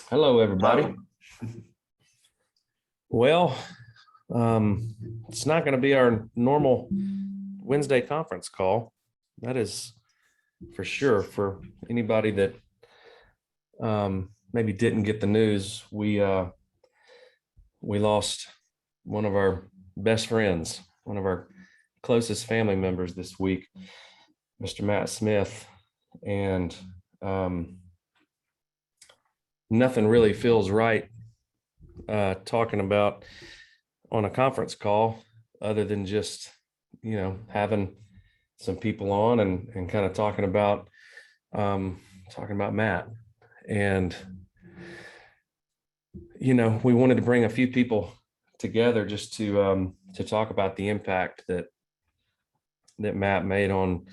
Hello, everybody. Hello. Well, it's not going to be our normal Wednesday conference call. That is for sure. For anybody that maybe didn't get the news, we lost one of our best friends, one of our closest family members this week, Mr. Matt Smith, and nothing really feels right talking about on a conference call other than just having some people on and kind of talking about Matt. And we wanted to bring a few people together just to talk about the impact that Matt made on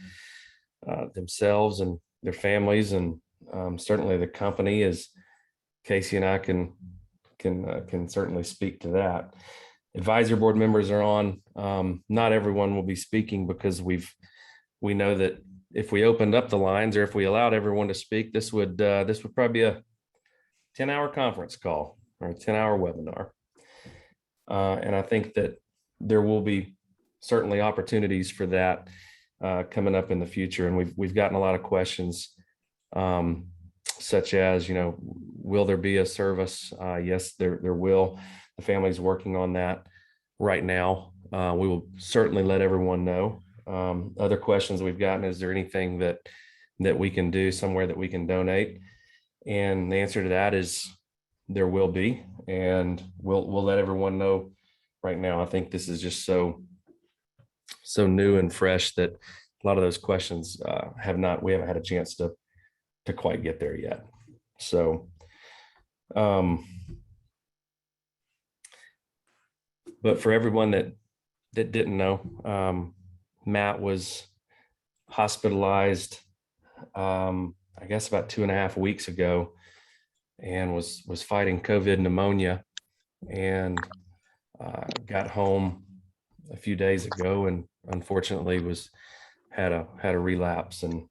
themselves and their families, and certainly the company, as Casey and I can certainly speak to that. Advisory board members are on. Not everyone will be speaking because we know that if we opened up the lines or if we allowed everyone to speak, this would probably be a 10-hour conference call or a 10-hour webinar. And I think that there will be certainly opportunities for that coming up in the future. And we've gotten a lot of questions, such as, will there be a service? Yes, there will. The family's working on that right now. We will certainly let everyone know. Other questions we've gotten: is there anything that we can do, somewhere that we can donate? And the answer to that is there will be, and we'll let everyone know right now. I think this is just so new and fresh that a lot of those questions we haven't had a chance to quite get there yet. So, but for everyone that didn't know, Matt was hospitalized, I guess about 2.5 weeks ago, and was fighting COVID pneumonia, and got home a few days ago, and unfortunately had a relapse and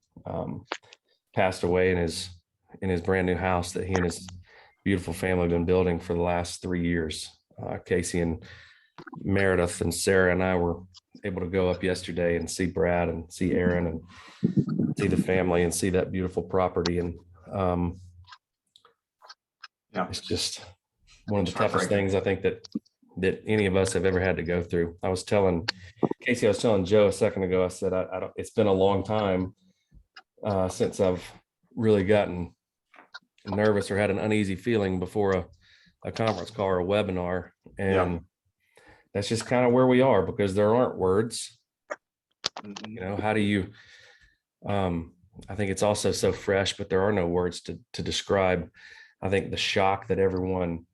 passed away in his brand new house that he and his beautiful family have been building for the last 3 years. Casey and Meredith and Sarah and I were able to go up yesterday and see Brad and see Aaron and see the family and see that beautiful property. And it's just one of the toughest things I think that any of us have ever had to go through. I was telling Joe a second ago, I said, it's been a long time since I've really gotten nervous or had an uneasy feeling before a conference call or a webinar. And that's just kind of where we are, because there aren't words. How do you, I think it's also so fresh, but there are no words to describe, I think, the shock that everyone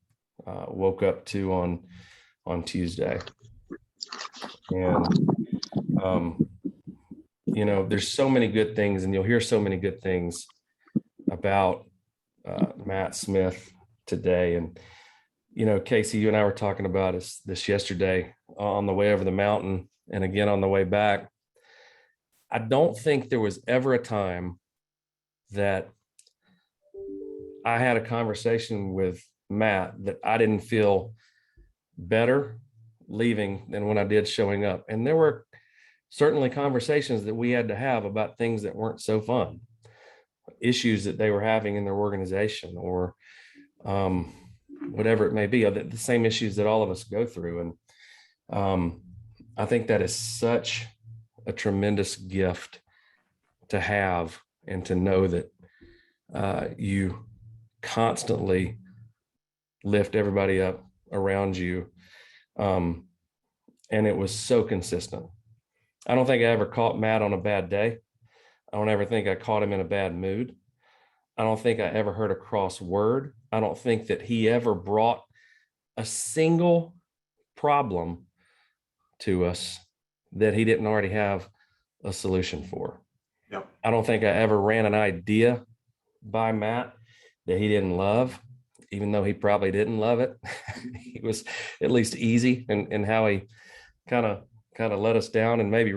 woke up to on Tuesday. And, there's so many good things, and you'll hear so many good things about Matt Smith today. And, Casey, you and I were talking about this yesterday on the way over the mountain and again on the way back. I don't think there was ever a time that I had a conversation with Matt that I didn't feel better leaving than when I did showing up. And there were certainly conversations that we had to have about things that weren't so fun, issues that they were having in their organization, or whatever it may be, the same issues that all of us go through. And I think that is such a tremendous gift to have, and to know that you constantly lift everybody up around you. And it was so consistent. I don't think I ever caught Matt on a bad day. I don't ever think I caught him in a bad mood. I don't think I ever heard a cross word. I don't think that he ever brought a single problem to us that he didn't already have a solution for. Yep. I don't think I ever ran an idea by Matt that he didn't love, even though he probably didn't love it. He was at least easy in how he kind of let us down, and maybe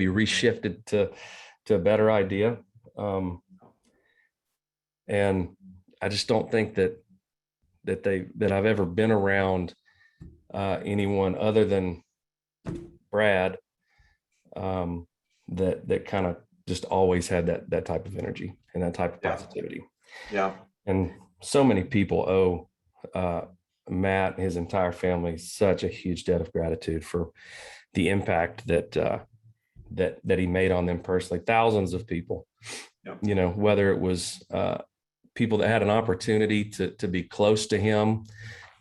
reshifted to a better idea. And I just don't think that I've ever been around anyone other than Brad that kind of just always had that type of energy and that type of positivity. Yeah. And so many people owe Matt and his entire family such a huge debt of gratitude for the impact that he made on them personally. Thousands of people, whether it was people that had an opportunity to be close to him,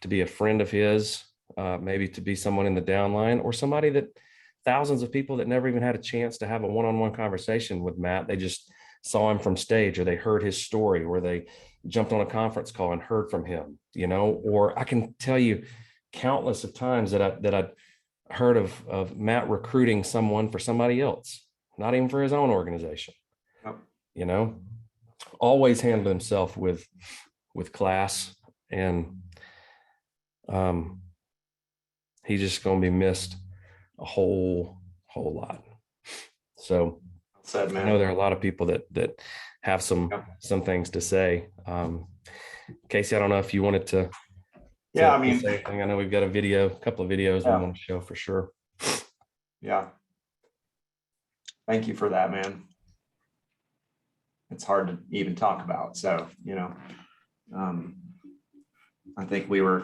to be a friend of his, maybe to be someone in the downline, or somebody that thousands of people that never even had a chance to have a one-on-one conversation with Matt. They just saw him from stage, or they heard his story, or they jumped on a conference call and heard from him, or I can tell you countless of times that I heard of Matt recruiting someone for somebody else, not even for his own organization. Yep. Always handled himself with class, and he's just going to be missed a whole lot. So Said, man. I know there are a lot of people that have some things to say. Casey, I don't know if you wanted to say anything. I know we've got a couple of videos we want to show for sure. Yeah. Thank you for that, man. It's hard to even talk about. So, I think we were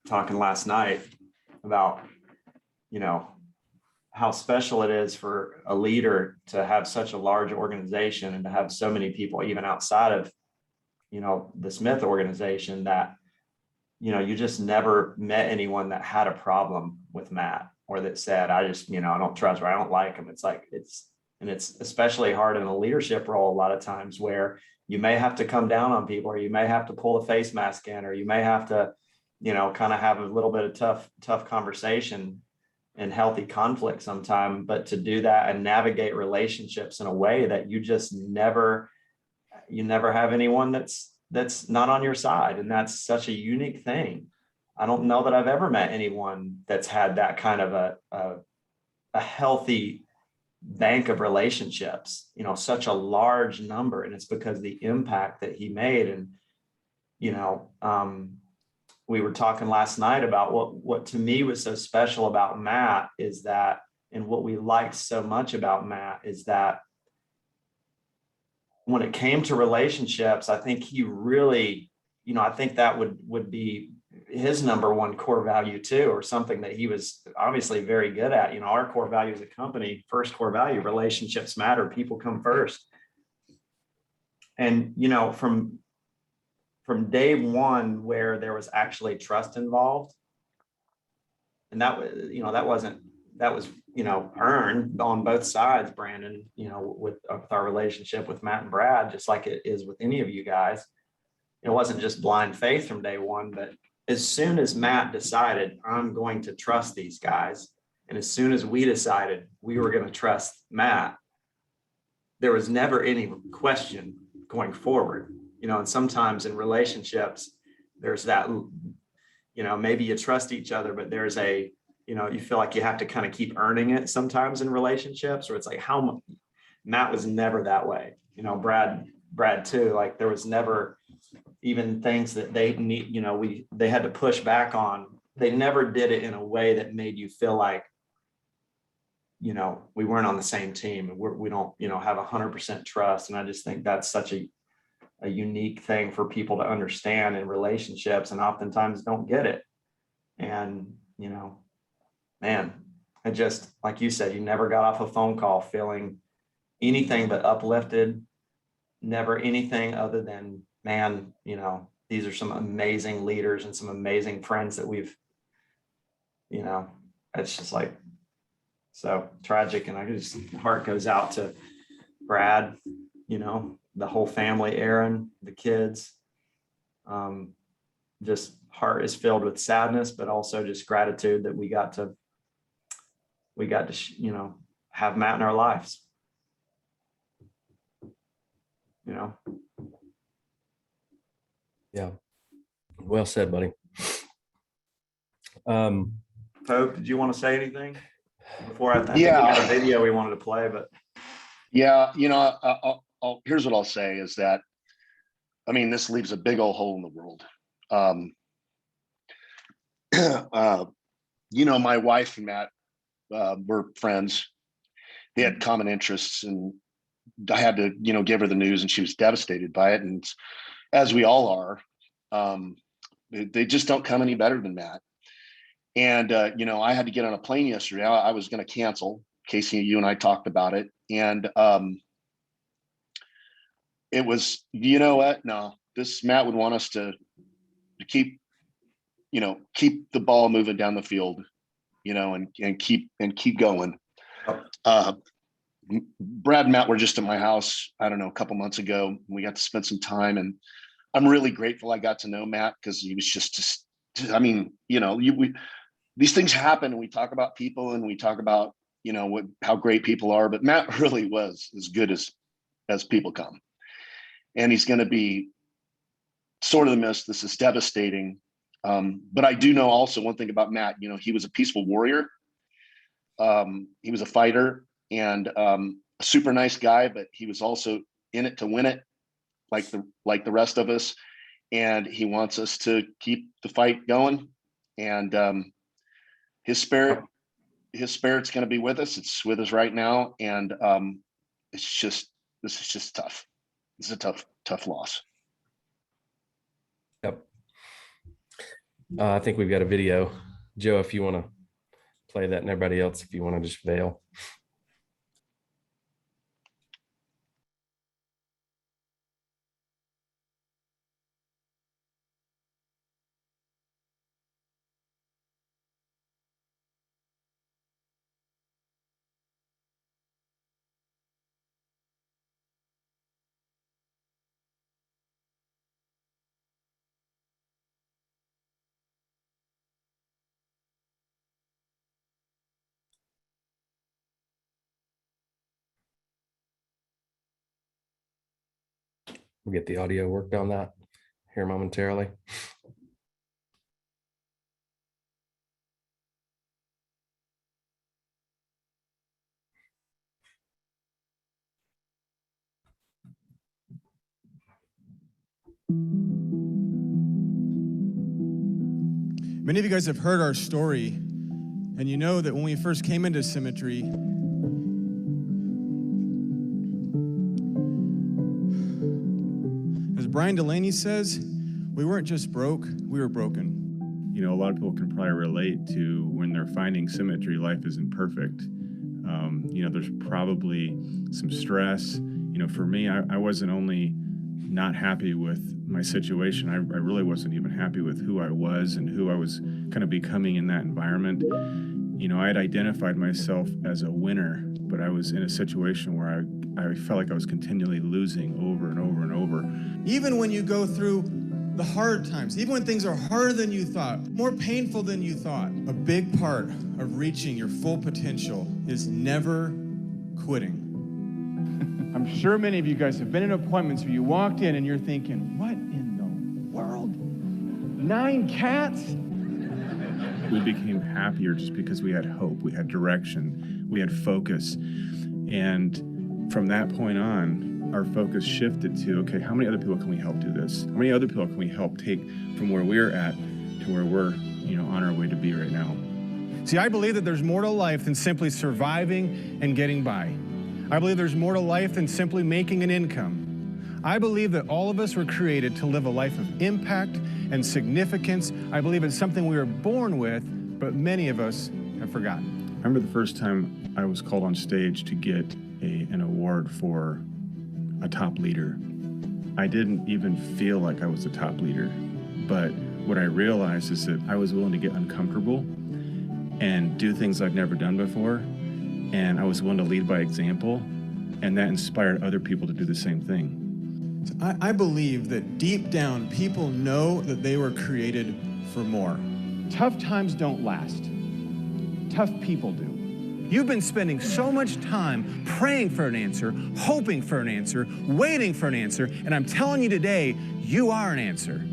talking last night about, how special it is for a leader to have such a large organization and to have so many people, even outside of, the Smith organization, that, you just never met anyone that had a problem with Matt, or that said, I just, I don't trust, or I don't like him. It's like, it's especially hard in a leadership role a lot of times, where you may have to come down on people, or you may have to pull the face mask in, or you may have to, kind of have a little bit of tough conversation and healthy conflict sometime. But to do that and navigate relationships in a way that you just never have anyone that's not on your side. And that's such a unique thing. I don't know that I've ever met anyone that's had that kind of a healthy bank of relationships, such a large number. And it's because the impact that he made. And, we were talking last night about what to me was so special about Matt is that, and what we liked so much about Matt is that when it came to relationships, I think he really, I think that would be his number one core value too, or something that he was obviously very good at. Our core value as a company, first core value, relationships matter, people come first. And, from day one, where there was actually trust involved, and that was earned on both sides, Brandon, with our relationship with Matt and Brad, just like it is with any of you guys. It wasn't just blind faith from day one, but as soon as Matt decided, I'm going to trust these guys, and as soon as we decided we were going to trust Matt, there was never any question going forward. And sometimes in relationships, there's that, maybe you trust each other, but there's you feel like you have to kind of keep earning it sometimes in relationships, or it's like Matt was never that way. Brad too, like there was never even things that they need, they had to push back on. They never did it in a way that made you feel like, we weren't on the same team, and we don't, have 100% trust. And I just think that's such a unique thing for people to understand in relationships, and oftentimes don't get it. And, man, I just, like you said, you never got off a phone call feeling anything but uplifted, never anything other than, man, these are some amazing leaders and some amazing friends that we've, it's just like, so tragic. And heart goes out to Brad, the whole family, Aaron, the kids. Just heart is filled with sadness, but also just gratitude that we got to have Matt in our lives. Yeah. Well said, buddy. Pope, did you want to say anything before I think we had a video we wanted to play, but yeah, here's what I'll say is that I mean, this leaves a big old hole in the world. My wife and Matt were friends. They had common interests, and I had to, give her the news, and she was devastated by it. And as we all are, they just don't come any better than Matt. And, I had to get on a plane yesterday. I was going to cancel. Casey, you and I talked about it. And it was, what? No, this Matt would want us to keep the ball moving down the field, and keep going. Brad and Matt were just at my house, I don't know, a couple months ago. We got to spend some time, and I'm really grateful I got to know Matt, because he was just these things happen, and we talk about people, and we talk about, how great people are, but Matt really was as good as people come. And he's going to be sort of missed. This is devastating. But I do know also one thing about Matt. He was a peaceful warrior. He was a fighter, and a super nice guy, but he was also in it to win it, like the rest of us. And he wants us to keep the fight going. And his spirit's going to be with us. It's with us right now. And this is just tough. This is a tough loss. Yep. I think we've got a video. Joe, if you want to play that, and everybody else, if you want to just bail. We'll get the audio worked on that here momentarily. Many of you guys have heard our story, and you know that when we first came into Symmetry, as Brian Delaney says, we weren't just broke, we were broken. A lot of people can probably relate to when they're finding Symmetry, life isn't perfect. There's probably some stress. For me, I wasn't only not happy with my situation, I really wasn't even happy with who I was and who I was kind of becoming in that environment. I had identified myself as a winner, but I was in a situation where I felt like I was continually losing over and over and over. Even when you go through the hard times, even when things are harder than you thought, more painful than you thought, a big part of reaching your full potential is never quitting. I'm sure many of you guys have been in appointments where you walked in and you're thinking, what in the world? 9 cats? We became happier just because we had hope, we had direction, we had focus. And from that point on, our focus shifted to, okay, how many other people can we help do this? How many other people can we help take from where we're at to where we're, on our way to be right now? See, I believe that there's more to life than simply surviving and getting by. I believe there's more to life than simply making an income. I believe that all of us were created to live a life of impact and significance. I believe it's something we were born with, but many of us have forgotten. I remember the first time I was called on stage to get an award for a top leader. I didn't even feel like I was a top leader, but what I realized is that I was willing to get uncomfortable and do things I've never done before. And I was willing to lead by example, and that inspired other people to do the same thing. I believe that deep down, people know that they were created for more. Tough times don't last. Tough people do. You've been spending so much time praying for an answer, hoping for an answer, waiting for an answer, and I'm telling you today, you are an answer. How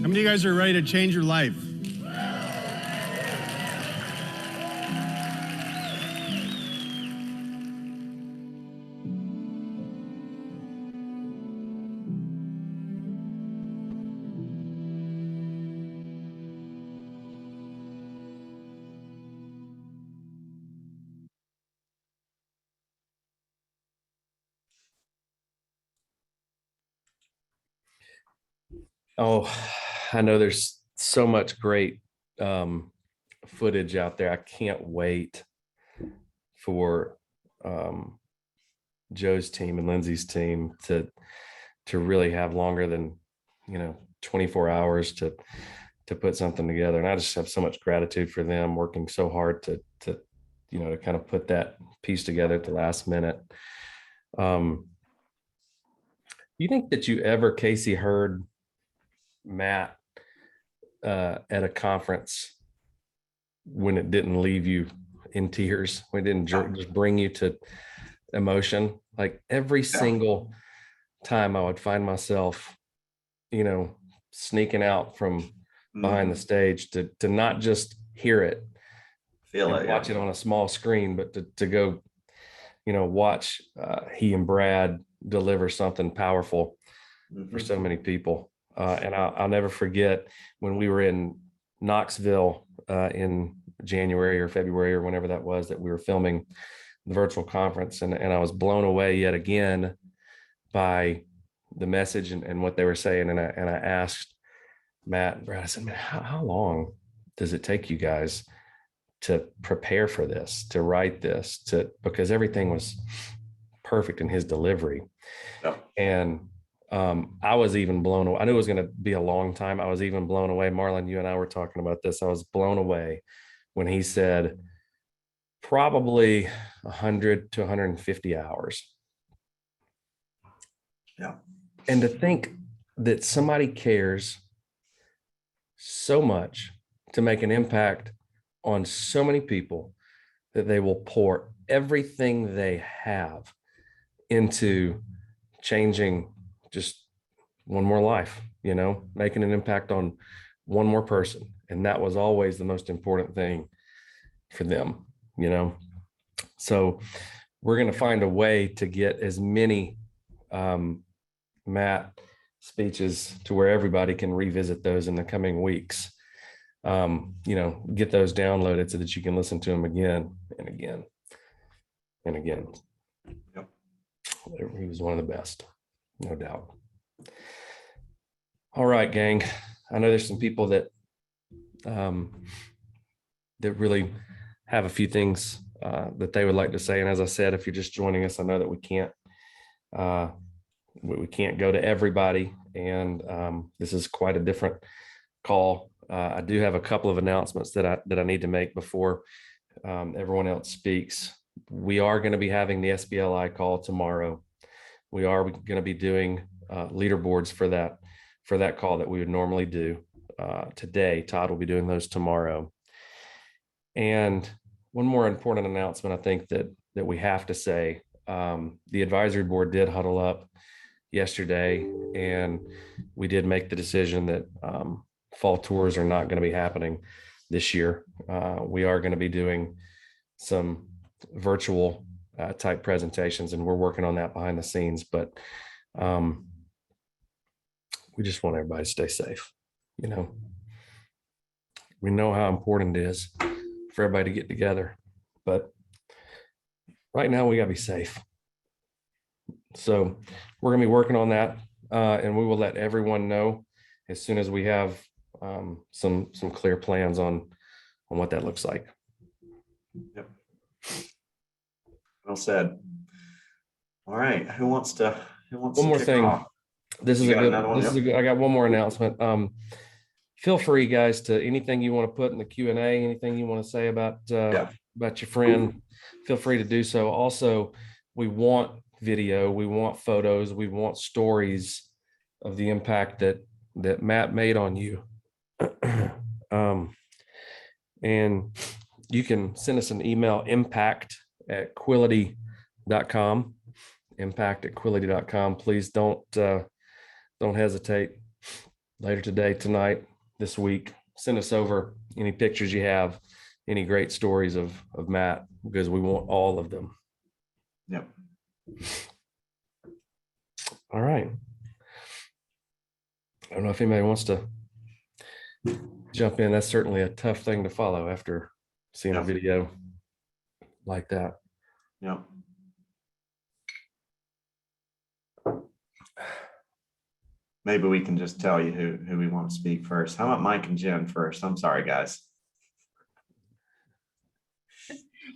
many of you guys are ready to change your life? Oh, I know there's so much great footage out there. I can't wait for Joe's team and Lindsay's team to really have longer than 24 hours to put something together. And I just have so much gratitude for them working so hard to kind of put that piece together at the last minute. You think that you ever, Casey, heard Matt at a conference when it didn't leave you in tears, when it didn't just bring you to emotion? Like every single time I would find myself, sneaking out from behind the stage to not just hear it, Feel it, watch it on a small screen, but to go, watch he and Brad deliver something powerful for so many people. And I'll never forget when we were in Knoxville in January or February or whenever that was, that we were filming the virtual conference, and I was blown away yet again by the message and what they were saying. And I asked Matt and Brad, I said, man, how long does it take you guys to prepare for this, to write this, because everything was perfect in his delivery. Yeah. And I was even blown away. I knew it was going to be a long time. I was even blown away. Marlon, you and I were talking about this. I was blown away when he said probably 100 to 150 hours. Yeah. And to think that somebody cares so much to make an impact on so many people that they will pour everything they have into changing just one more life, making an impact on one more person. And that was always the most important thing for them, So we're going to find a way to get as many Matt speeches to where everybody can revisit those in the coming weeks. Get those downloaded so that you can listen to them again and again and again. Yep. He was one of the best, no doubt. All right, gang. I know there's some people that really have a few things that they would like to say. And as I said, if you're just joining us, I know that we can't go to everybody. And this is quite a different call. I do have a couple of announcements that I need to make before everyone else speaks. We are going to be having the SBLI call tomorrow. We are going to be doing leaderboards for that call that we would normally do today. Todd will be doing those tomorrow. And one more important announcement, I think that we have to say, the advisory board did huddle up yesterday, and we did make the decision that fall tours are not going to be happening this year. We are going to be doing some virtual type presentations, and we're working on that behind the scenes, but we just want everybody to stay safe. We know how important it is for everybody to get together, but right now we got to be safe. So we're going to be working on that, and we will let everyone know as soon as we have some clear plans on what that looks like. Yep. Well said. All right. Who wants to One more kick thing. off? This is a good. I got one more announcement. Feel free, guys, to anything you want to put in the Q&A, anything you want to say about your friend, feel free to do so. Also, we want video, we want photos, we want stories of the impact that Matt made on you. And you can send us an email, impact@quility.com, impact@quility.com. Please don't hesitate. Later today, tonight, this week, send us over any pictures you have, any great stories of Matt, because we want all of them. Yep. All right. I don't know if anybody wants to jump in. That's certainly a tough thing to follow after seeing a video like that. Yep. maybe we can just tell you who we want to speak first. How about Mike and Jen first? I'm sorry, guys.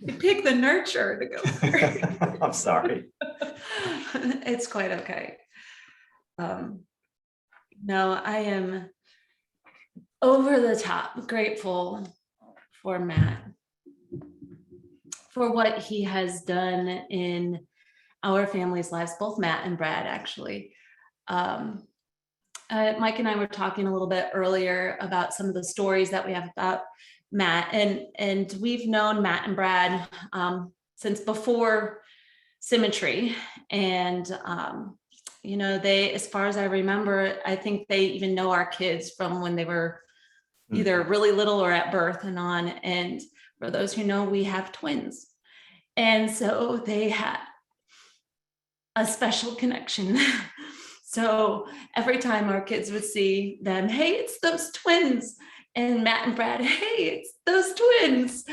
You pick the nurture to go first. I'm sorry. It's quite okay. No, I am over the top grateful for Matt, for what he has done in our family's lives, both Matt and Brad, actually. Mike and I were talking a little bit earlier about some of the stories that we have about Matt, and we've known Matt and Brad since before Symmetry. And, you know, they, as far as I remember, I think they even know our kids from when they were either really little or at birth and on. And for those who know, we have twins. And so they had a special connection. So every time our kids would see them, hey, it's those twins. And Matt and Brad, hey, it's those twins.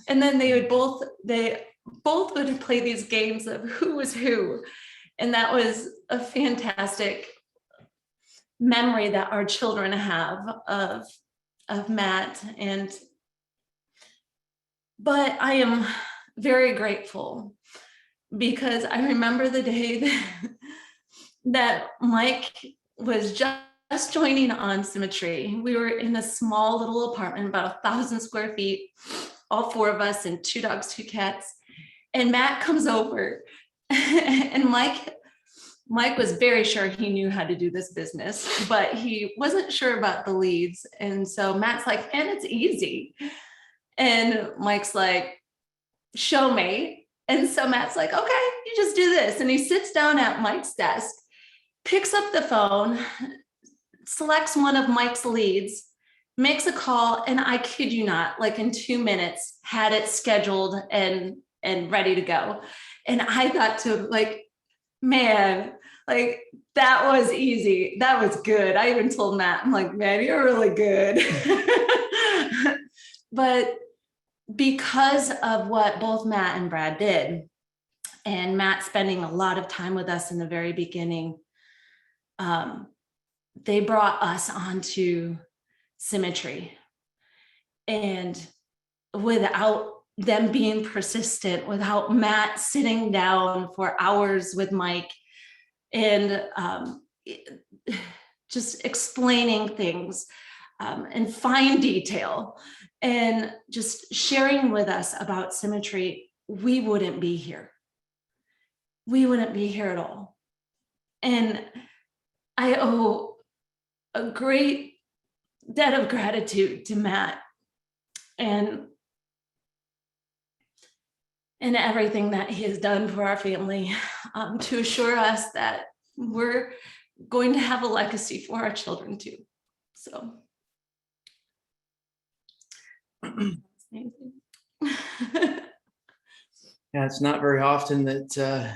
And then they both would play these games of who was who. And that was a fantastic memory that our children have of Matt. But I am very grateful because I remember the day that Mike was just joining on Symmetry. We were in a small little apartment, about 1,000 square feet, all four of us, and 2 dogs, 2 cats. And Matt comes over, and Mike was very sure he knew how to do this business, but he wasn't sure about the leads. And so Matt's like, man, it's easy. And Mike's like, show me. And so Matt's like, okay, you just do this. And he sits down at Mike's desk, picks up the phone, selects one of Mike's leads, makes a call, and I kid you not, like in 2 minutes, had it scheduled and ready to go. And I thought to like, man, like that was easy. That was good. I even told Matt, I'm like, man, you're really good. But because of what both Matt and Brad did, and Matt spending a lot of time with us in the very beginning, they brought us onto Symmetry. And without them being persistent, without Matt sitting down for hours with Mike and just explaining things in fine detail and just sharing with us about Symmetry, we wouldn't be here. We wouldn't be here at all. And I owe a great debt of gratitude to Matt and everything that he has done for our family to assure us that we're going to have a legacy for our children too. So. Yeah, it's not very often that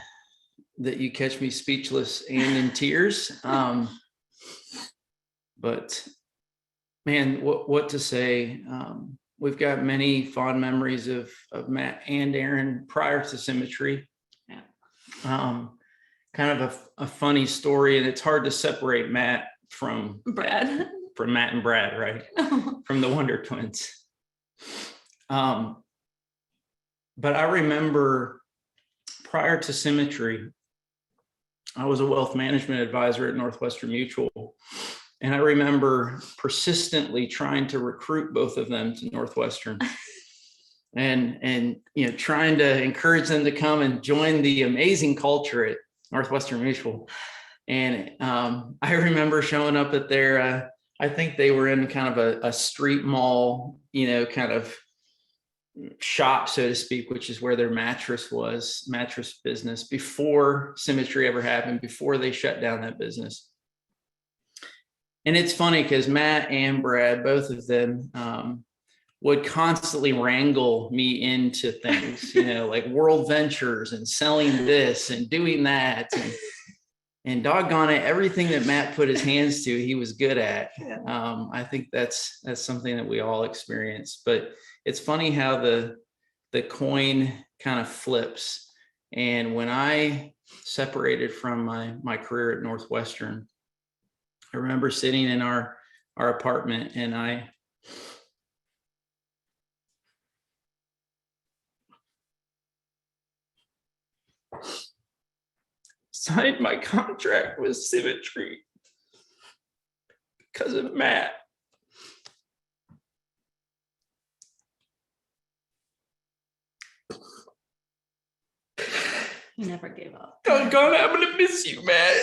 that you catch me speechless and in tears. But man, what to say? We've got many fond memories of Matt and Aaron prior to Symmetry. Yeah. Kind of a funny story, and it's hard to separate Matt from Brad. From Matt and Brad, right? From the Wonder Twins. But I remember prior to Symmetry, I was a wealth management advisor at Northwestern Mutual. And I remember persistently trying to recruit both of them to Northwestern and you know, trying to encourage them to come and join the amazing culture at Northwestern Mutual. And I remember showing up at their, I think they were in kind of a street mall, you know, kind of shop, so to speak, which is where their mattress business before Symmetry ever happened, before they shut down that business. And it's funny because Matt and Brad, both of them, would constantly wrangle me into things, you know, like world ventures and selling this and doing that. And doggone it, everything that Matt put his hands to, he was good at. I think that's something that we all experience. But it's funny how the coin kind of flips. And when I separated from my career at Northwestern, I remember sitting in our apartment, and I signed my contract with Symmetry because of Matt. He never gave up. Doggone, I'm gonna miss you, Matt.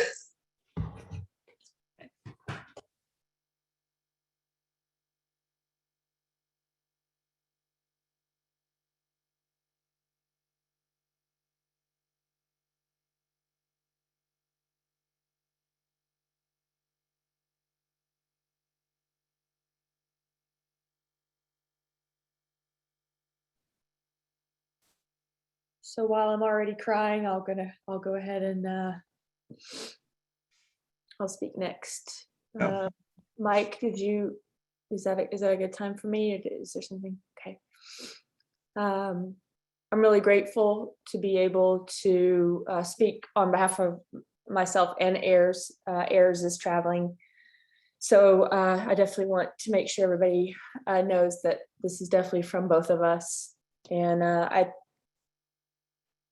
So while I'm already crying, I'll go ahead and I'll speak next. Yeah. Mike, is that a good time for me? Or is there something? Okay. I'm really grateful to be able to speak on behalf of myself and Ayers. Ayers is traveling. So I definitely want to make sure everybody knows that this is definitely from both of us. And I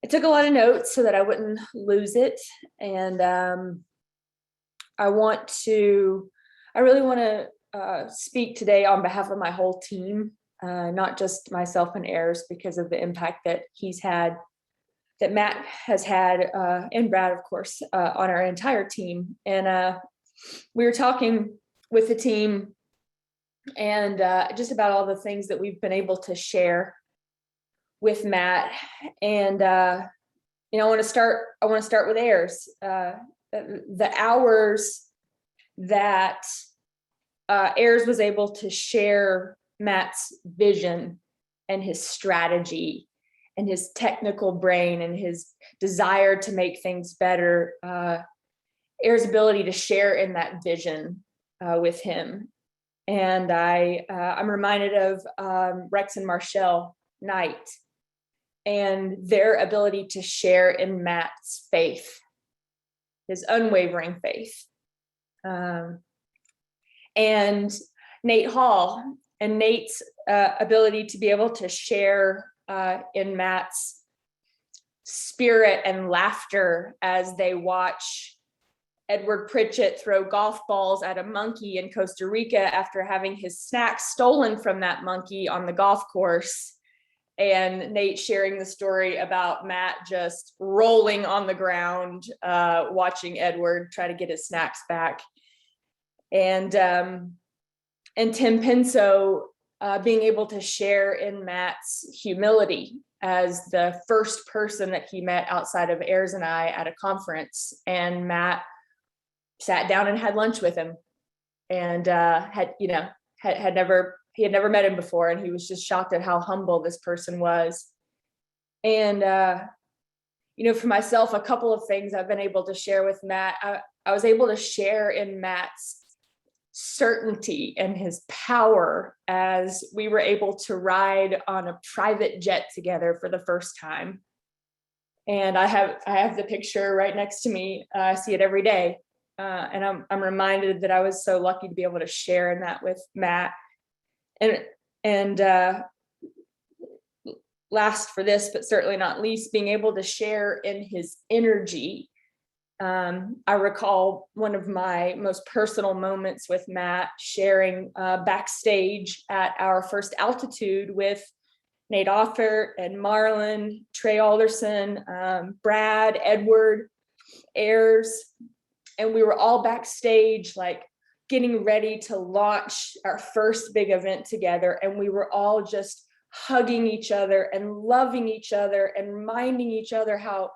took a lot of notes so that I wouldn't lose it. And I really want to speak today on behalf of my whole team, not just myself and Ayers, because of the impact that he's had, that Matt has had, and Brad, of course, on our entire team. And we were talking with the team and just about all the things that we've been able to share with Matt. And I want to start with Ayers. The hours that Ayers was able to share Matt's vision and his strategy and his technical brain and his desire to make things better, Ayers' ability to share in that vision with him. And I'm reminded of Rex and Marshall Knight and their ability to share in Matt's faith, his unwavering faith. And Nate Hall and Nate's ability to be able to share in Matt's spirit and laughter as they watch Edward Pritchett throw golf balls at a monkey in Costa Rica after having his snacks stolen from that monkey on the golf course. And Nate sharing the story about Matt just rolling on the ground, watching Edward try to get his snacks back. And Tim Pinso being able to share in Matt's humility as the first person that he met outside of Ayers and I at a conference. And Matt sat down and had lunch with him, and he had never met him before, and he was just shocked at how humble this person was. And for myself, a couple of things I've been able to share with Matt. I was able to share in Matt's certainty and his power as we were able to ride on a private jet together for the first time. And I have the picture right next to me. I see it every day. And I'm reminded that I was so lucky to be able to share in that with Matt. And last for this, but certainly not least, being able to share in his energy. I recall one of my most personal moments with Matt sharing backstage at our first altitude with Nate Offer and Marlon, Trey Alderson, Brad, Edward, Ayers. And we were all backstage, like getting ready to launch our first big event together. And we were all just hugging each other and loving each other and reminding each other how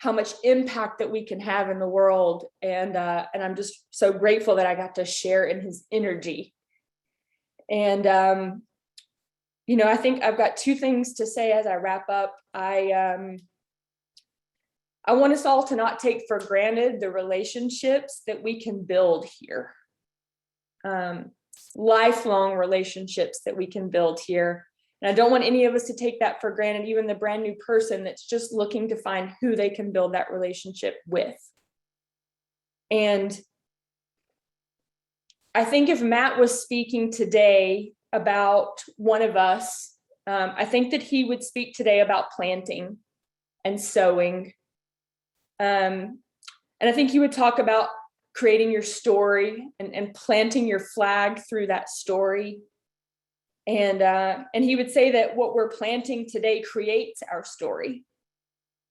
much impact that we can have in the world. And I'm just so grateful that I got to share in his energy. And, I think I've got two things to say as I wrap up. I want us all to not take for granted the relationships that we can build here. Lifelong relationships that we can build here. And I don't want any of us to take that for granted, even the brand new person that's just looking to find who they can build that relationship with. And I think if Matt was speaking today about one of us, I think that he would speak today about planting and sowing. And I think he would talk about creating your story and planting your flag through that story. And he would say that what we're planting today creates our story,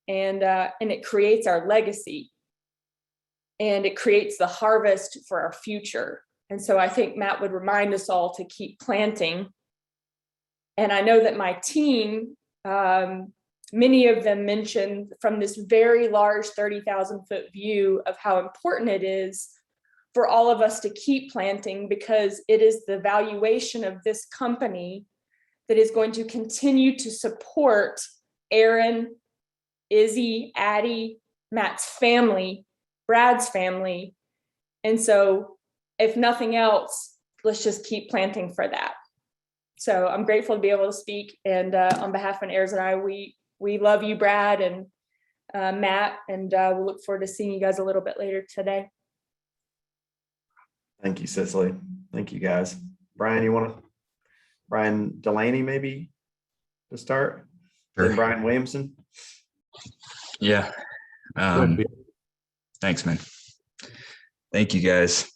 and it creates our legacy, and it creates the harvest for our future. And so I think Matt would remind us all to keep planting. And I know that my team, many of them mentioned from this very large 30,000 foot view of how important it is for all of us to keep planting, because it is the valuation of this company that is going to continue to support Aaron, Izzy, Addie, Matt's family, Brad's family. And so if nothing else, let's just keep planting for that. So I'm grateful to be able to speak. And on behalf of Ayers and I, we love you, Brad and Matt, and we'll look forward to seeing you guys a little bit later today. Thank you, Cicely. Thank you, guys. Brian Delaney, maybe to start? Sure. Then Brian Williamson? Yeah. Thanks, man. Thank you, guys.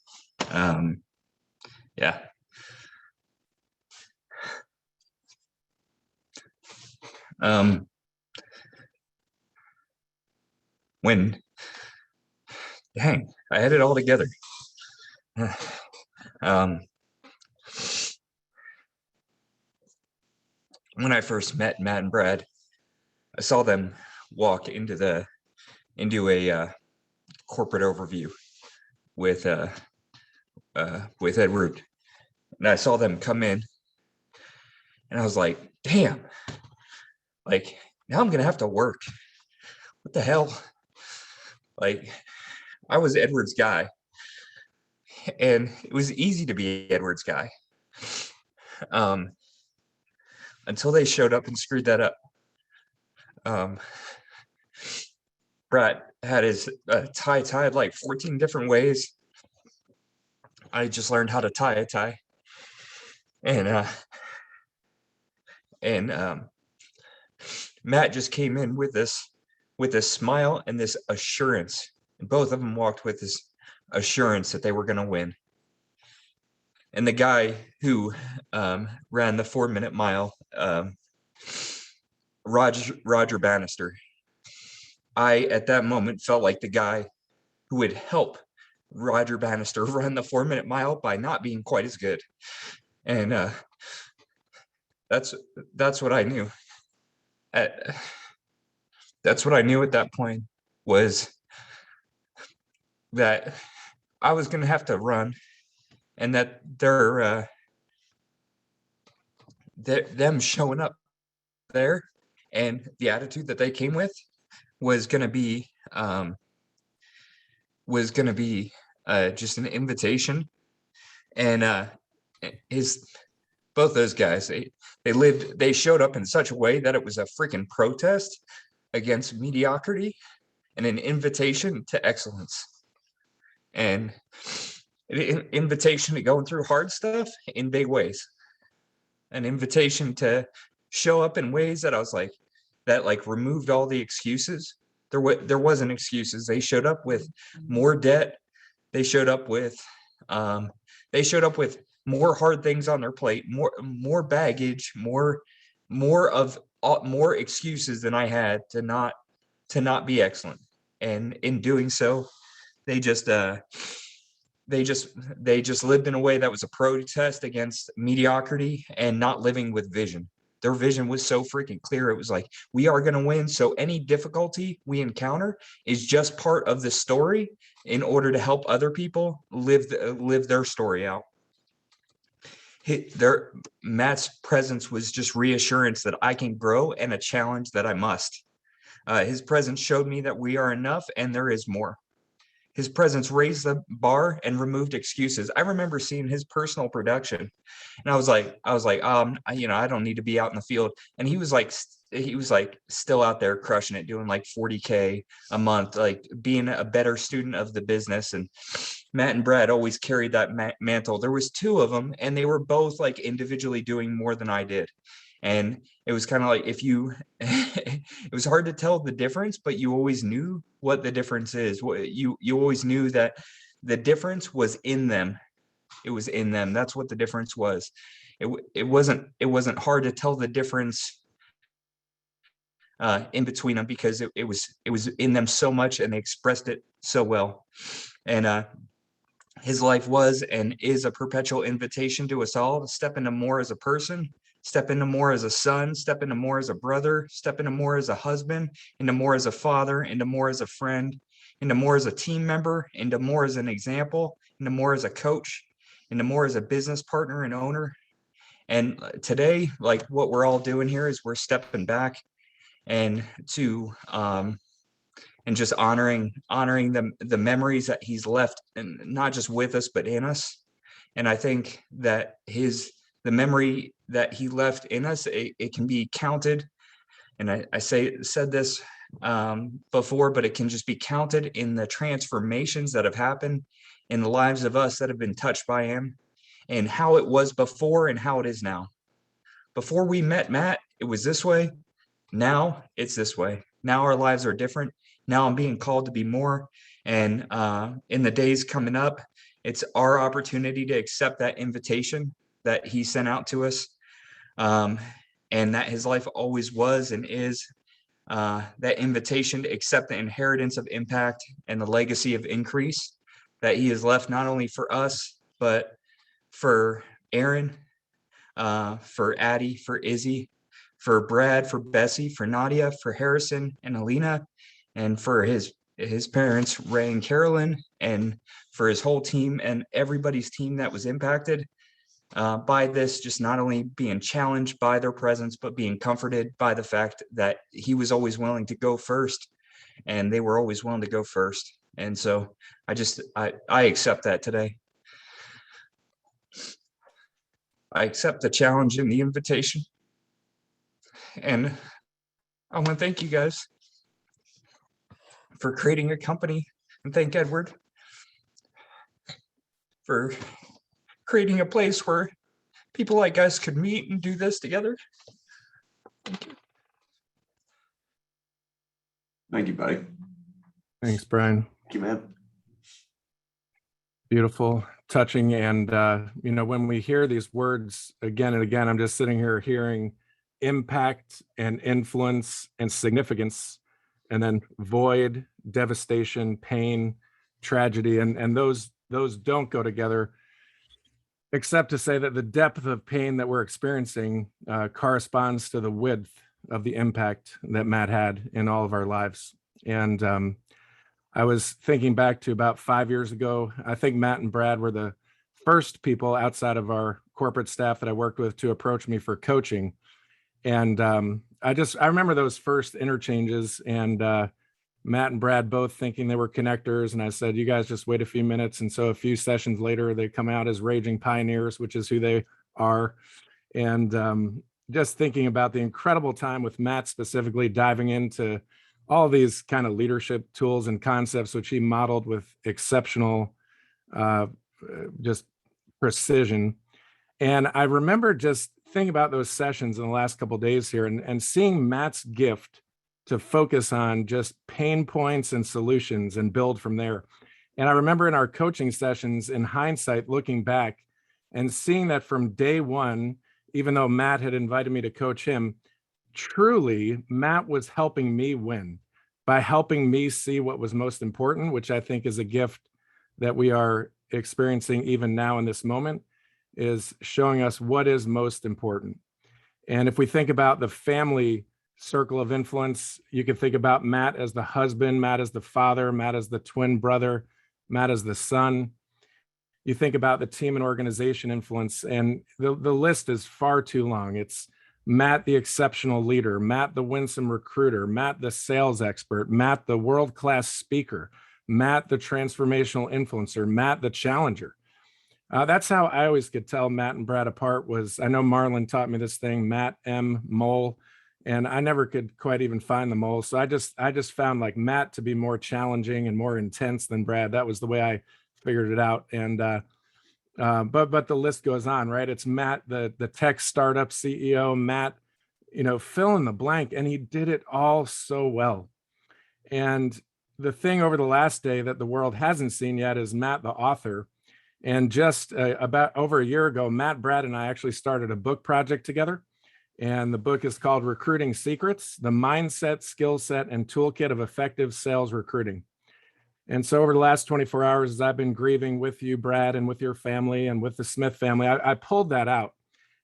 Yeah. Dang, I had it all together. When I first met Matt and Brad, I saw them walk into a corporate overview with Ed Root, and I saw them come in, and I was like, damn, like now I'm gonna have to work. What the hell? Like, I was Edward's guy, and it was easy to be Edward's guy until they showed up and screwed that up. Brad had his tie tied like 14 different ways. I just learned how to tie a tie, and Matt just came in with this smile and this assurance, and both of them walked with this assurance that they were going to win. And the guy who ran the 4-minute mile, Roger Bannister, I at that moment felt like the guy who would help Roger Bannister run the 4-minute mile by not being quite as good. And that's what I knew. That's what I knew at that point, was that I was going to have to run, and that them showing up there and the attitude that they came with was going to be just an invitation. And both those guys, they showed up in such a way that it was a freaking protest against mediocrity and an invitation to excellence, and an invitation to going through hard stuff in big ways, an invitation to show up in ways that I was like, that like removed all the excuses. There wasn't excuses. They showed up with more debt. They showed up with more hard things on their plate, more baggage, more excuses than I had to not be excellent. And in doing so, they just lived in a way that was a protest against mediocrity and not living with vision. Their vision was so freaking clear. It was like, we are going to win. So any difficulty we encounter is just part of the story in order to help other people live their story out. Matt's presence was just reassurance that I can grow, and a challenge that I must. His presence showed me that we are enough and there is more. His presence raised the bar and removed excuses. I remember seeing his personal production, and I was like, I don't need to be out in the field. And he was like he was like still out there crushing it, doing like 40K a month, like being a better student of the business. And Matt and Brad always carried that mantle. There was two of them, and they were both like individually doing more than I did. And it was kind of like, if you, it was hard to tell the difference, but you always knew what the difference is. You always knew that the difference was in them. It was in them. That's what the difference was. It wasn't hard to tell the difference in between them, because it was in them so much, and they expressed it so well. And his life was and is a perpetual invitation to us all to step into more as a person, step into more as a son, step into more as a brother, step into more as a husband, into more as a father, into more as a friend, into more as a team member, into more as an example, into more as a coach, into more as a business partner and owner. And today, like what we're all doing here is we're stepping back and to and just honoring the memories that he's left, and not just with us, but in us. And I think that the memory that he left in us, it can be counted. And I said this before, but it can just be counted in the transformations that have happened in the lives of us that have been touched by him, and how it was before and how it is now. Before we met Matt, it was this way. Now it's this way. Now our lives are different. Now I'm being called to be more. And in the days coming up, it's our opportunity to accept that invitation that he sent out to us, and that his life always was and is that invitation to accept the inheritance of impact and the legacy of increase that he has left, not only for us, but for Aaron, for Addie, for Izzy, for Brad, for Bessie, for Nadia, for Harrison and Alina, and for his parents, Ray and Carolyn, and for his whole team and everybody's team that was impacted by this, just not only being challenged by their presence, but being comforted by the fact that he was always willing to go first, and they were always willing to go first. And so I accept that today. I accept the challenge and the invitation. And I want to thank you guys for creating a company, and thank Edward for creating a place where people like us could meet and do this together. Thank you. Thank you, buddy. Thanks, Brian. Thank you, man. Beautiful, touching. And, when we hear these words again and again, I'm just sitting here hearing impact and influence and significance, and then void, devastation, pain, tragedy. And those don't go together, except to say that the depth of pain that we're experiencing corresponds to the width of the impact that Matt had in all of our lives. And I was thinking back to about 5 years ago. I think Matt and Brad were the first people outside of our corporate staff that I worked with to approach me for coaching. And I remember those first interchanges, and Matt and Brad both thinking they were connectors. And I said, you guys just wait a few minutes. And so a few sessions later, they come out as raging pioneers, which is who they are. And just thinking about the incredible time with Matt specifically, diving into all these kind of leadership tools and concepts, which he modeled with exceptional just precision. And I remember just thinking about those sessions in the last couple of days here, and seeing Matt's gift to focus on just pain points and solutions and build from there. And I remember in our coaching sessions, in hindsight, looking back and seeing that from day one, even though Matt had invited me to coach him, truly Matt was helping me win by helping me see what was most important, which I think is a gift that we are experiencing even now in this moment, is showing us what is most important. And if we think about the family circle of influence, you can think about Matt as the husband, Matt as the father, Matt as the twin brother, Matt as the son. You think about the team and organization influence, and the list is far too long. It's Matt, the exceptional leader, Matt, the winsome recruiter, Matt, the sales expert, Matt, the world-class speaker, Matt, the transformational influencer, Matt, the challenger. That's how I always could tell Matt and Brad apart. Was, I know Marlon taught me this thing, Matt M. Mole. and I never could quite even find them all. So I just found like Matt to be more challenging and more intense than Brad. That was the way I figured it out. And but the list goes on, right? It's Matt, the tech startup CEO, Matt, fill in the blank, and he did it all so well. And the thing over the last day that the world hasn't seen yet is Matt, the author. And just about over a year ago, Matt, Brad, and I actually started a book project together. And the book is called Recruiting Secrets: The Mindset, Skill Set, and Toolkit of Effective Sales Recruiting. And so over the last 24 hours, as I've been grieving with you, Brad, and with your family and with the Smith family, I pulled that out.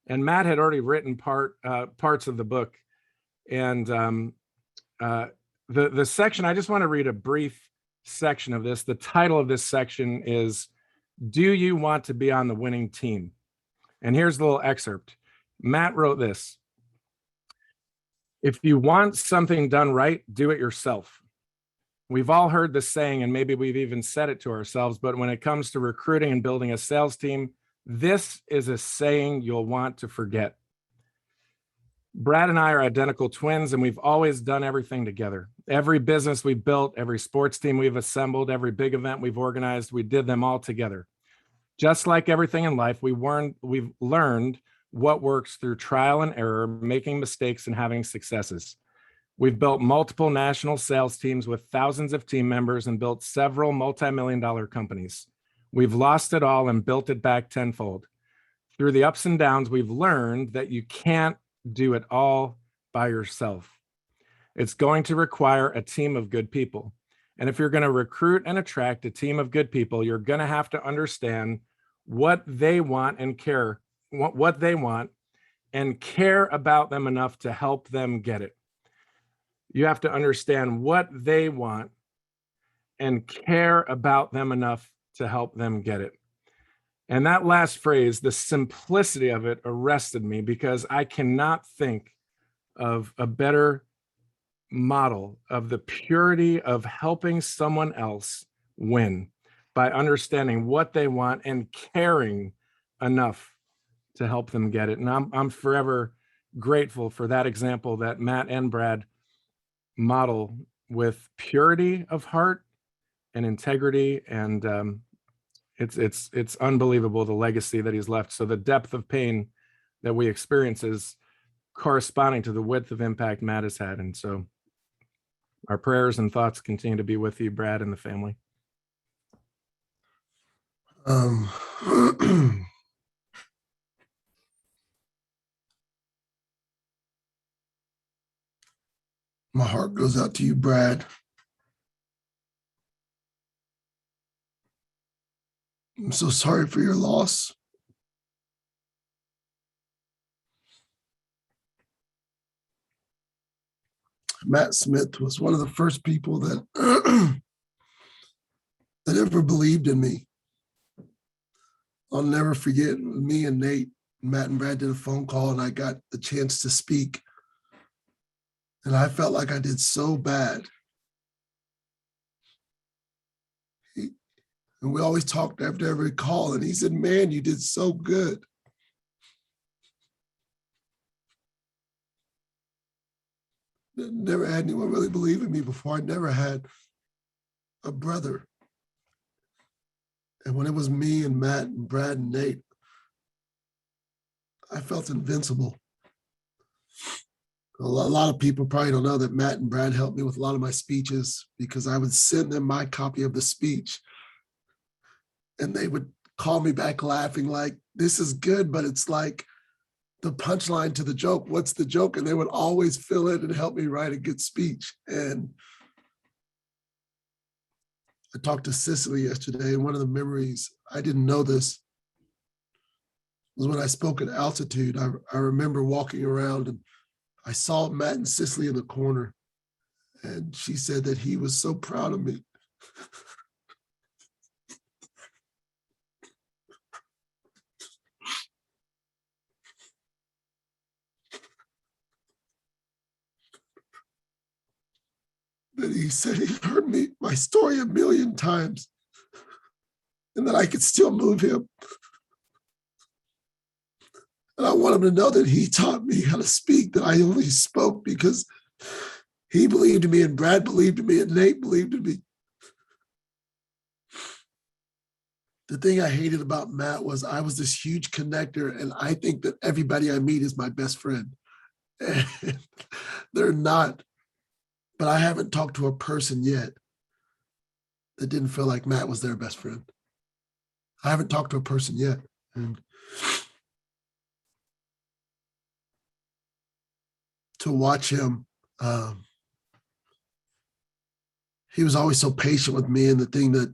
And Matt had already written parts of the book. And the section, I just want to read a brief section of this. The title of this section is, "Do You Want to Be on the Winning Team?" And here's the little excerpt. Matt wrote this: "If you want something done right, do it yourself. We've all heard this saying, and maybe we've even said it to ourselves, but when it comes to recruiting and building a sales team, this is a saying you'll want to forget. Brad and I are identical twins, and we've always done everything together. Every business we've built, every sports team we've assembled, every big event we've organized, we did them all together. Just like everything in life, we've learned what works through trial and error, making mistakes and having successes. We've built multiple national sales teams with thousands of team members and built several multi-million-dollar companies. We've lost it all and built it back tenfold. Through the ups and downs, we've learned that you can't do it all by yourself. It's going to require a team of good people. And if you're going to recruit and attract a team of good people, you're going to have to understand what they want and care about them enough to help them get it. You have to understand what they want and care about them enough to help them get it." And that last phrase, the simplicity of it, arrested me, because I cannot think of a better model of the purity of helping someone else win by understanding what they want and caring enough to help them get it. And I'm forever grateful for that example that Matt and Brad model, with purity of heart and integrity. And it's unbelievable, the legacy that he's left. So the depth of pain that we experience is corresponding to the width of impact Matt has had. And so our prayers and thoughts continue to be with you, Brad, and the family. My heart goes out to you, Brad. I'm so sorry for your loss. Matt Smith was one of the first people that that ever believed in me. I'll never forget, me and Nate, Matt and Brad did a phone call, and I got the chance to speak. And I felt like I did so bad. And we always talked after every call, and he said, "Man, you did so good." Never had anyone really believe in me before. I never had a brother. And when it was me and Matt and Brad and Nate, I felt invincible. A lot of people probably don't know that Matt and Brad helped me with a lot of my speeches, because I would send them my copy of the speech, and they would call me back laughing like, "This is good, but it's like the punchline to the joke. What's the joke?" And they would always fill in and help me write a good speech. And I talked to Cicely yesterday, and one of the memories, I didn't know this, was when I spoke at altitude. I remember walking around, and I saw Matt and Cicely in the corner, and she said that he was so proud of me. That he said he heard my story a million times, and that I could still move him. And I want him to know that he taught me how to speak, that I only spoke because he believed in me and Brad believed in me and Nate believed in me. The thing I hated about Matt was I was this huge connector, and I think that everybody I meet is my best friend. And they're not, but I haven't talked to a person yet that didn't feel like Matt was their best friend. I haven't talked to a person yet. And to watch him, he was always so patient with me. And the thing that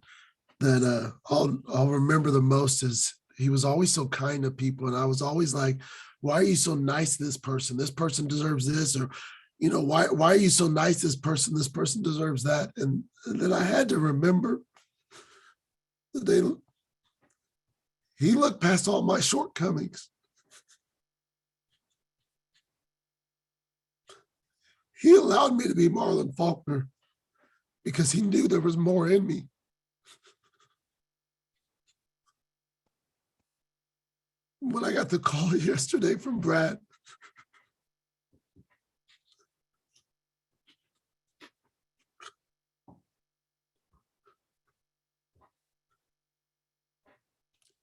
I'll remember the most is he was always so kind to people. And I was always like, why are you so nice to this person? This person deserves this. Or, you know, why are you so nice to this person? This person deserves that. And then I had to remember that he looked past all my shortcomings. He allowed me to be Marlon Faulkner because he knew there was more in me. When I got the call yesterday from Brad,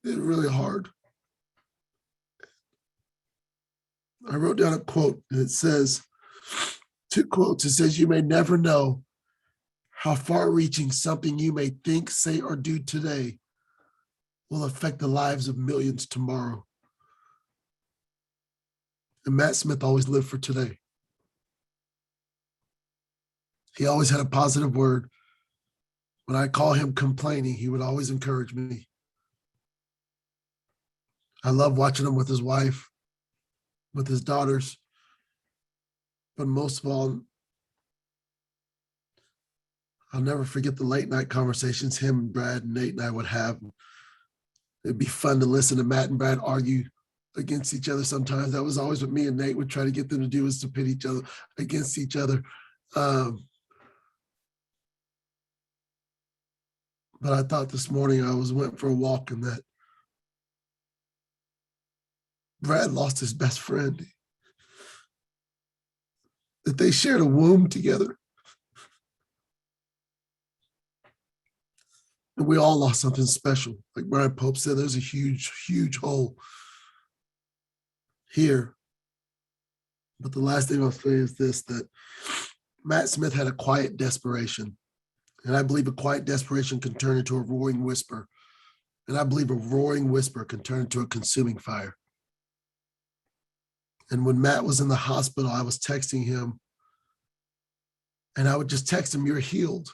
it was really hard. I wrote down a quote, and it says, 2 quotes. It says, "You may never know how far-reaching something you may think, say, or do today will affect the lives of millions tomorrow." And Matt Smith always lived for today. He always had a positive word. When I call him complaining, he would always encourage me. I love watching him with his wife, with his daughters. But most of all, I'll never forget the late night conversations him, Brad, and Nate and I would have. It'd be fun to listen to Matt and Brad argue against each other sometimes. That was always what me and Nate would try to get them to do, is to pit each other against each other. But I thought this morning I went for a walk, and that Brad lost his best friend, that they shared a womb together. And we all lost something special. Like Brian Pope said, there's a huge, huge hole here. But the last thing I'll say is this, that Matt Smith had a quiet desperation. And I believe a quiet desperation can turn into a roaring whisper. And I believe a roaring whisper can turn into a consuming fire. And when Matt was in the hospital, I was texting him. And I would just text him, "You're healed.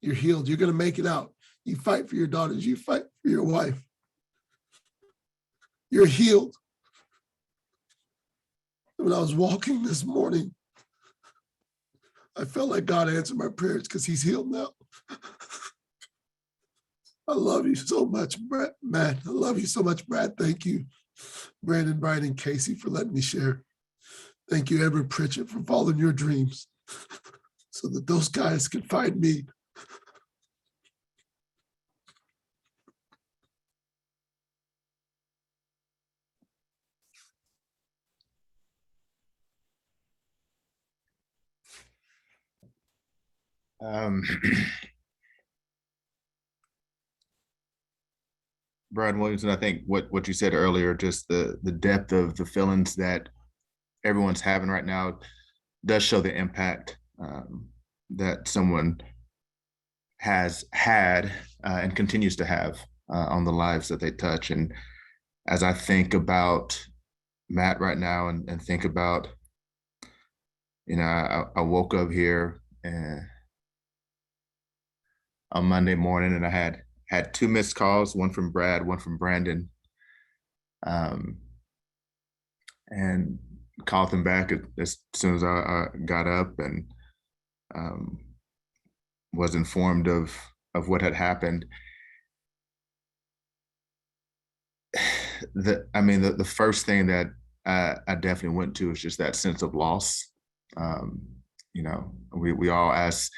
You're healed. You're going to make it out. You fight for your daughters. You fight for your wife. You're healed." And when I was walking this morning, I felt like God answered my prayers because he's healed now. I love you so much, Brad. Matt. I love you so much, Brad. Thank you, Brandon, Brian, and Casey, for letting me share. Thank you, Edward Pritchett, for following your dreams so that those guys can find me. Brian Williamson, I think what you said earlier, just the depth of the feelings that everyone's having right now does show the impact that someone has had and continues to have on the lives that they touch. And as I think about Matt right now and think about, I woke up here on Monday morning, and I had 2 missed calls, one from Brad, one from Brandon, and called them back as soon as I got up, and was informed of what had happened. The first thing that I definitely went to is just that sense of loss. We all ask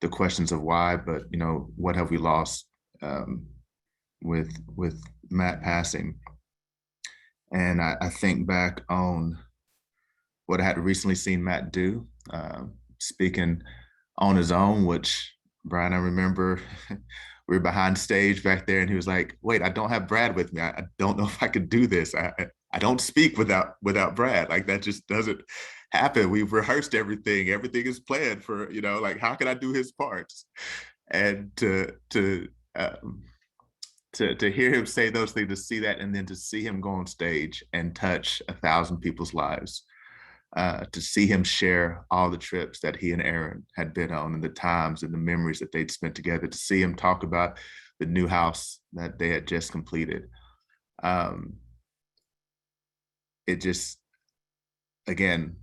the questions of why, but what have we lost with Matt passing? And I think back on what I had recently seen Matt do, speaking on his own, which, Brian, I remember we were behind stage back there and he was like, wait, I don't have Brad with me. I don't know if I could do this. I don't speak without Brad. Like, that just doesn't happen. We've rehearsed everything. Everything is planned for, like, how can I do his parts? And to hear him say those things, to see that, and then to see him go on stage and touch 1,000 people's lives, to see him share all the trips that he and Aaron had been on and the times and the memories that they'd spent together, to see him talk about the new house that they had just completed. It just, again,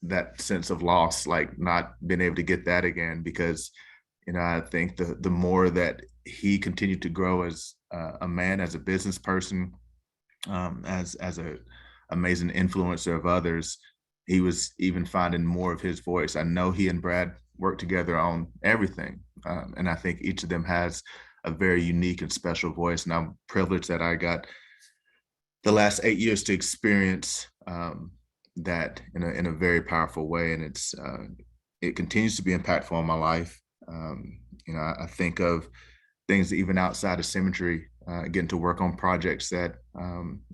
that sense of loss, like not being able to get that again, because, I think the more that he continued to grow as a man, as a business person, as a amazing influencer of others, he was even finding more of his voice. I know he and Brad work together on everything, and I think each of them has a very unique and special voice. And I'm privileged that I got the last 8 years to experience that in a very powerful way, and it continues to be impactful on my life. I think of things even outside of Symmetry, getting to work on projects that,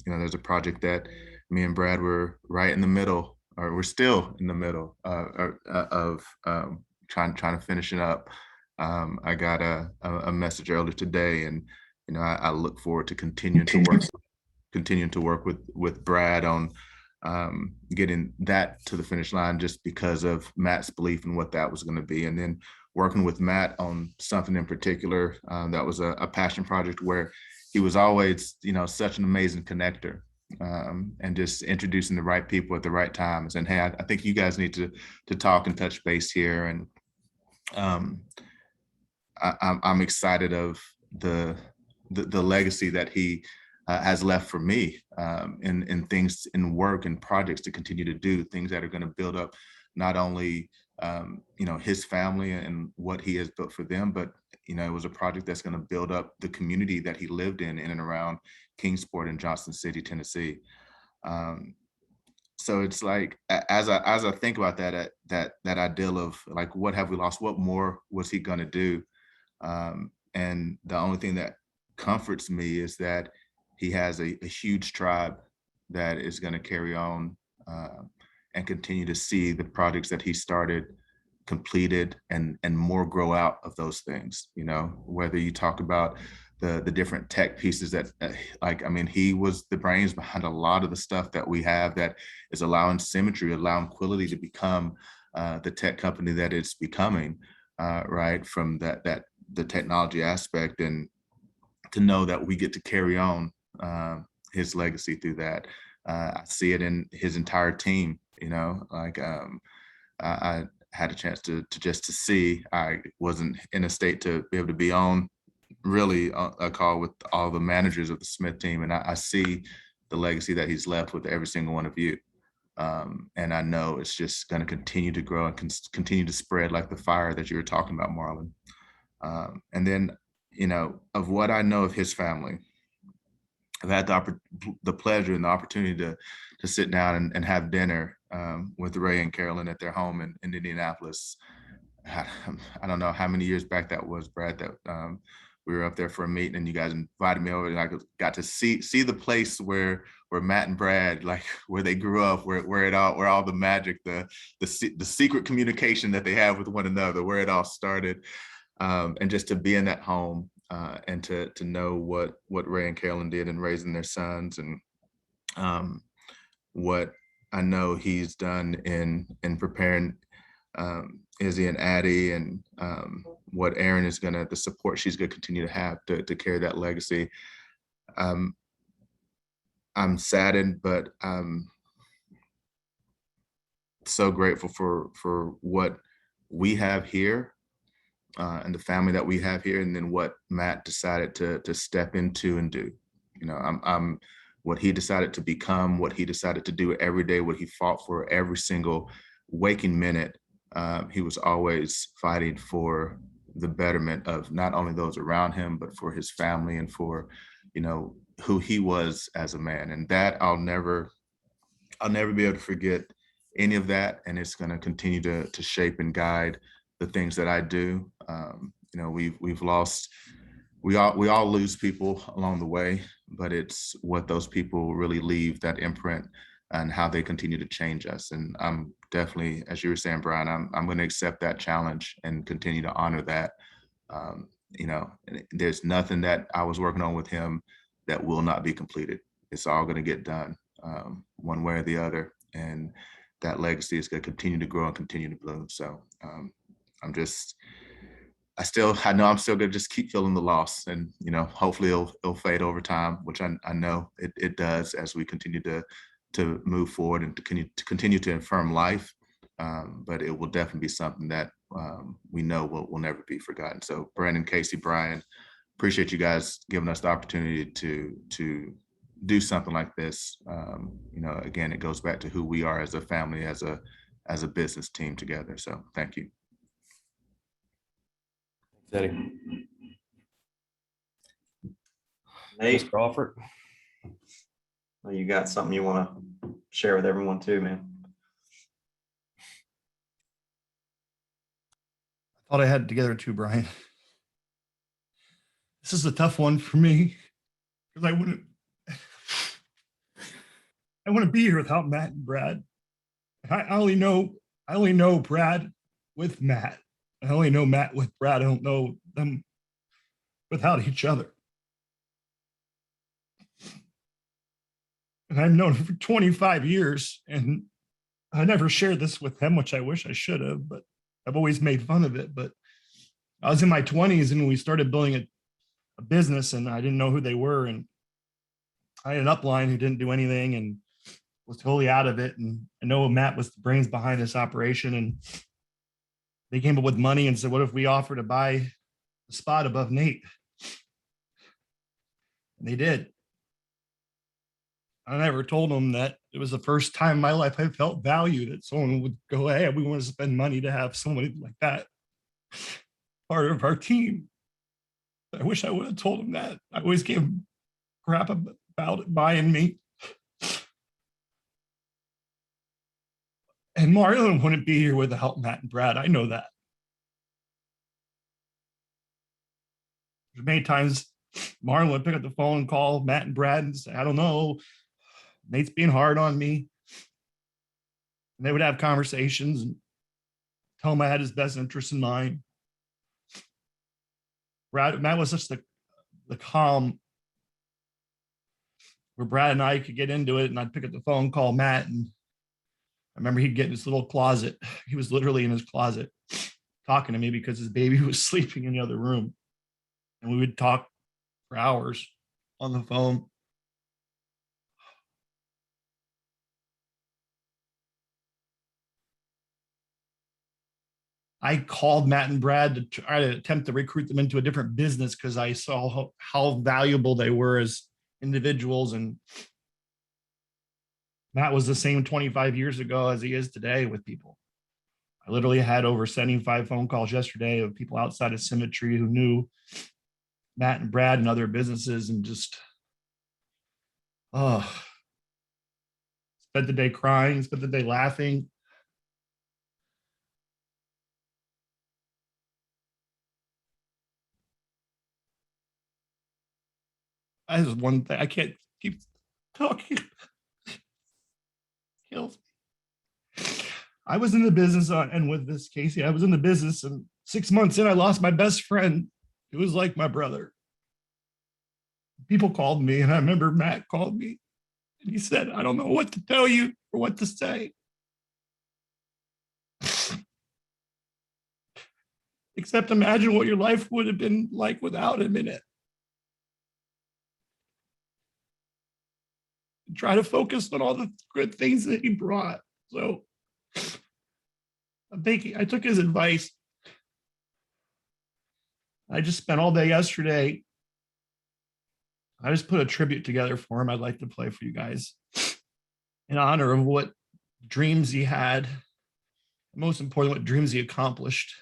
there's a project that me and Brad were right in the middle, or we're still in the middle of trying to finish it up. I got a message earlier today, and I look forward to continuing to work with Brad on getting that to the finish line, just because of Matt's belief in what that was going to be, and then working with Matt on something in particular that was a passion project where he was always, such an amazing connector, and just introducing the right people at the right times. And hey, I think you guys need to talk and touch base here. And I'm excited of the legacy that he has left for me, in things, in work and projects to continue to do, things that are going to build up not only his family and what he has built for them, but it was a project that's going to build up the community that he lived in and around Kingsport and Johnson City, Tennessee. So it's like, as I think about that ideal of like, what have we lost? What more was he going to do? And the only thing that comforts me is that he has a huge tribe that is going to carry on and continue to see the projects that he started completed and more grow out of those things. Whether you talk about the different tech pieces that he was the brains behind a lot of the stuff that we have that is allowing Symmetry, allowing Quility to become the tech company that it's becoming, right, from the technology aspect, and to know that we get to carry on his legacy through that. I see it in his entire team. I had a chance to see. I wasn't in a state to be able to be on really a call with all the managers of the Smith team, and I see the legacy that he's left with every single one of you. And I know it's just going to continue to grow and continue to spread like the fire that you were talking about, Marlon. And then, of what I know of his family, I've had the pleasure and the opportunity to sit down and have dinner with Ray and Carolyn at their home in Indianapolis. I don't know how many years back that was, Brad, that we were up there for a meeting and you guys invited me over, and I got to see the place where Matt and Brad, like where they grew up, where all the magic, the secret communication that they have with one another, where it all started, and just to be in that home. And to know what Ray and Carolyn did in raising their sons, and what I know he's done in preparing Izzy and Addie, and what Erin is the support she's gonna continue to have to carry that legacy. I'm saddened, but I'm so grateful for what we have here. And the family that we have here, and then what Matt decided to step into and do. I'm what he decided to become, what he decided to do every day, what he fought for every single waking minute. He was always fighting for the betterment of not only those around him, but for his family and for, who he was as a man. And that I'll never be able to forget any of that. And it's going to continue to shape and guide the things that I do. You know, we've lost, we all lose people along the way, but it's what those people really leave, that imprint, and how they continue to change us. And I'm definitely, as you were saying, Brian, I'm going to accept that challenge and continue to honor that. You know, there's nothing that I was working on with him that will not be completed. It's all going to get done, one way or the other. And that legacy is going to continue to grow and continue to bloom. So I know I'm still going to just keep feeling the loss, and, you know, hopefully it'll fade over time, which I know it does as we continue to move forward and to continue to affirm life. But it will definitely be something that we know will never be forgotten. So Brandon, Casey, Brian, appreciate you guys giving us the opportunity to do something like this. You know, again, it goes back to who we are as a family, as a business team together. So thank you. Eddie. Nate, Mr. Crawford. well, you got something you want to share with everyone too, man? I thought I had it together too, Brian. This is a tough one for me because I wouldn't be here without Matt and Brad. I only know Brad with Matt. I only know Matt with Brad. I don't know them without each other. And I've known him for 25 years, and I never shared this with him, which I wish I should have, but I've always made fun of it. But I was in my 20s and we started building a business, and I didn't know who they were. And I had an upline who didn't do anything and was totally out of it. And I know Matt was the brains behind this operation, and they came up with money and said, what if we offer to buy the spot above Nate? And they did. I never told them that it was the first time in my life I felt valued, that someone would go, hey, we want to spend money to have somebody like that part of our team. I wish I would have told them that. I always gave them crap about it buying me. And Marlon wouldn't be here without Matt and Brad. I know that. Many times Marlon would pick up the phone and call Matt and Brad and say, I don't know, Nate's being hard on me. And they would have conversations and tell him I had his best interest in mind. Matt was just the calm where Brad and I could get into it, and I'd pick up the phone, call Matt, and I remember he'd get in his little closet. He was literally in his closet talking to me because his baby was sleeping in the other room. And we would talk for hours on the phone. I called Matt and Brad to try to attempt to recruit them into a different business because I saw how valuable they were as individuals. And Matt was the same 25 years ago as he is today with people. I literally had over 75 phone calls yesterday of people outside of Symmetry who knew Matt and Brad and other businesses, and just, spent the day crying, spent the day laughing. I just one thing, I can't keep talking. Kills me. I was in the business, and with this, Casey, I was in the business, and 6 months in, I lost my best friend. He was like my brother. People called me, and I remember Matt called me, and he said, I don't know what to tell you or what to say. Except imagine what your life would have been like without him in it. Try to focus on all the good things that he brought. So I took his advice. I just spent all day yesterday. I just put a tribute together for him. I'd like to play for you guys in honor of what dreams he had. Most importantly, what dreams he accomplished.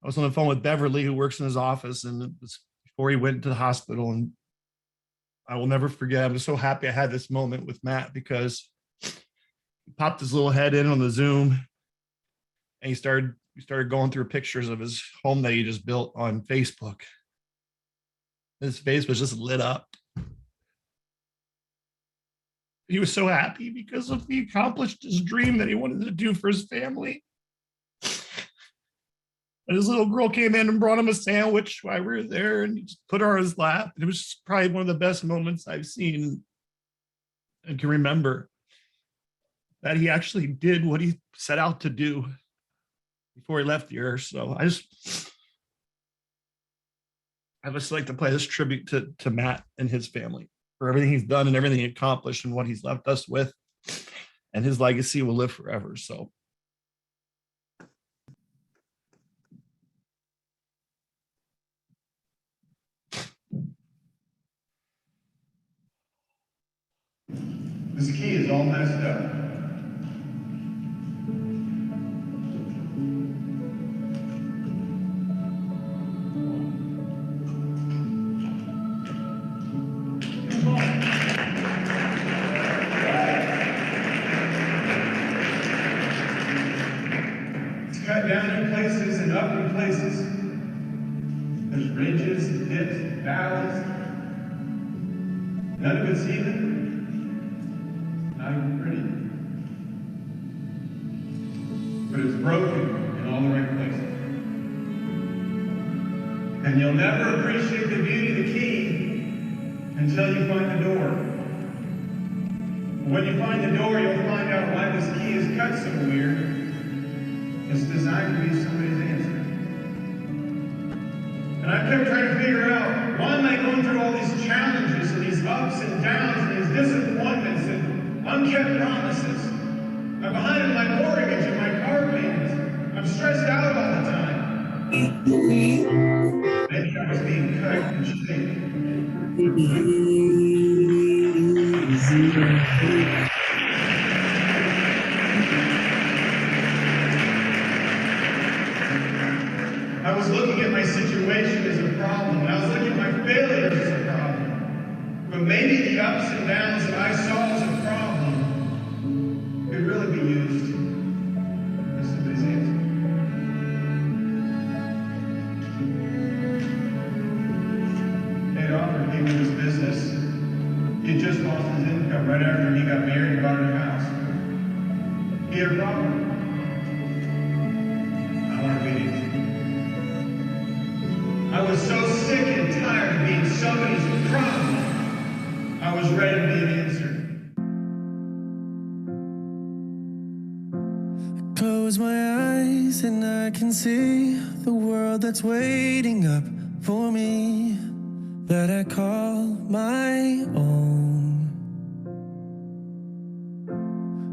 I was on the phone with Beverly, who works in his office, and it was before he went to the hospital. And I will never forget. I'm so happy I had this moment with Matt because he popped his little head in on the Zoom and he started going through pictures of his home that he just built on Facebook. His face was just lit up. He was so happy because of he accomplished his dream that he wanted to do for his family. And his little girl came in and brought him a sandwich while we were there, and he just put her on his lap. And it was probably one of the best moments I've seen and can remember, that he actually did what he set out to do before he left the earth. So I just like to play this tribute to Matt and his family for everything he's done and everything he accomplished and what he's left us with, and his legacy will live forever. So this key is all messed up. It's cut down in places and up in places. There's ridges, dips, valleys. None of it's even. Not even pretty. But it's broken in all the right places. And you'll never appreciate the beauty of the key until you find the door. When you find the door, you'll find out why this key is cut so weird. It's designed to be somebody's answer. And I've kept trying to figure out, why am I going through all these challenges and these ups and downs and these disappointments and unkept promises? I'm behind in my mortgage and my car payments. I'm stressed out all the time. Maybe I was being cut and shaped. I was looking at my situation as a problem, and I was looking at my failures as a problem. But maybe the ups and downs that I saw as a problem could really be used as somebody's answer. They'd offered to give me this business. He had just lost his income right after he got married and bought a house. He had a problem. I want to be an answer. I was so sick and tired of being somebody's problem. I was ready to be an answer. Close my eyes and I can see the world that's waiting up for me, that I call my own.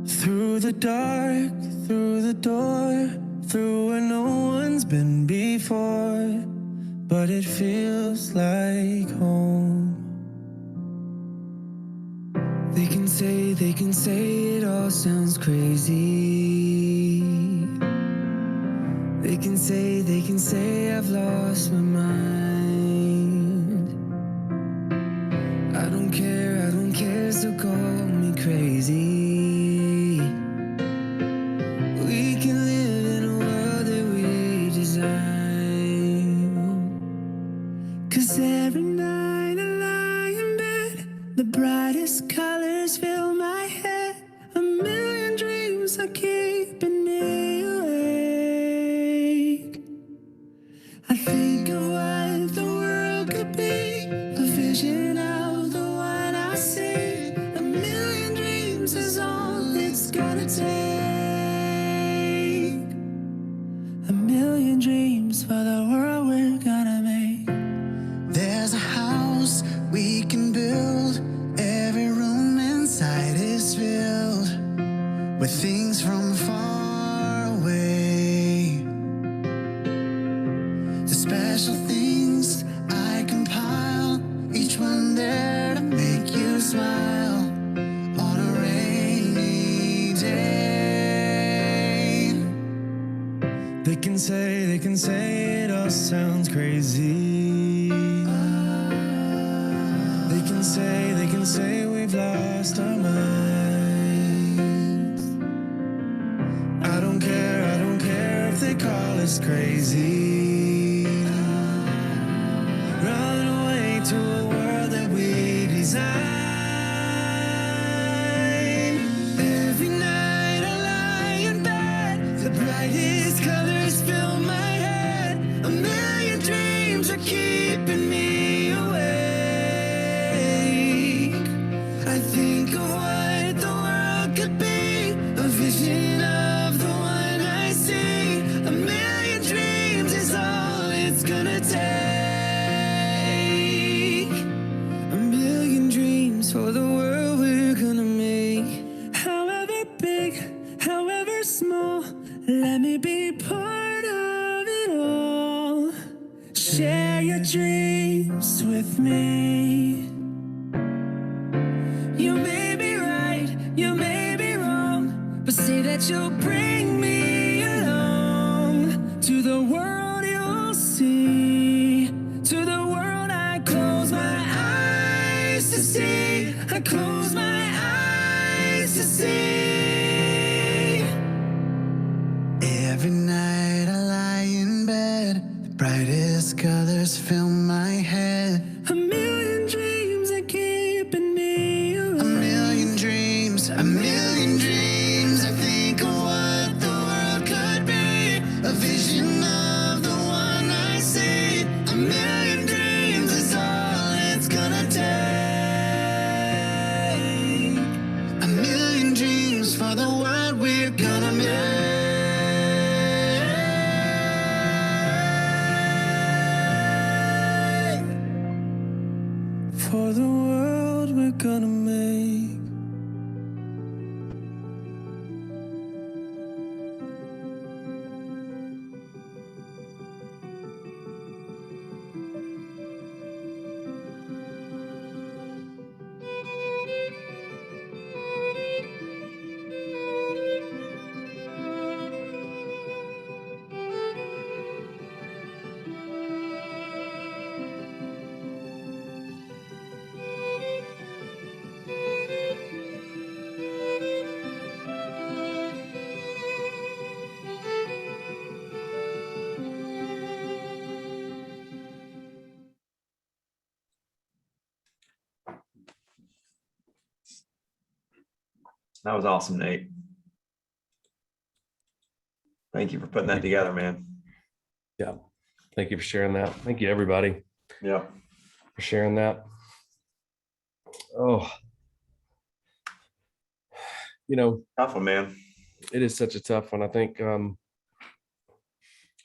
Through the dark, through the door, through where no one's been before, but it feels like home. They can say it all sounds crazy. They can say I've lost my mind. I don't care, so call me crazy. We can live in a world that we design. 'Cause every night I lie in bed, the brightest colors fill my head. A million dreams are keeping me awake. I think of what the world could be, a vision of the one I see. A million dreams is all it's gonna take. A million dreams for the world we're gonna make. There's a house we can build. Every room inside is filled with things from far away. The special things I compile, each one there to make you smile on a rainy day. They can say it all sounds crazy. They can can say we've lost our minds. I don't care if they call us crazy. Run away to a world that we design. Every night I lie in bed, the brightest colors fill my head. A million dreams are keeping me awake. I think of what the world could be, a vision of the one I see. A million dreams is all it's gonna take. A million dreams for the world we're gonna make. However big, however small, let me be part of it all. Share your dreams with me. You may be right, you may be wrong, but say that you'll bring me along to the world you'll see, to the world I close my eyes to see. I close my eyes to see. Every night I lie in bed, the brightest colors fill my head. A million dreams are keeping me awake. A million dreams, a million dreams. I think of what the world could be, a vision of the one I see. A million dreams is all it's gonna take. A million dreams for the world we're gonna make. For the world we're gonna make. That was awesome, Nate. Thank you for putting that together, man. Yeah. Thank you for sharing that. Thank you, everybody, Yeah. for sharing that. Oh, Tough one, man. it is such a tough one. I think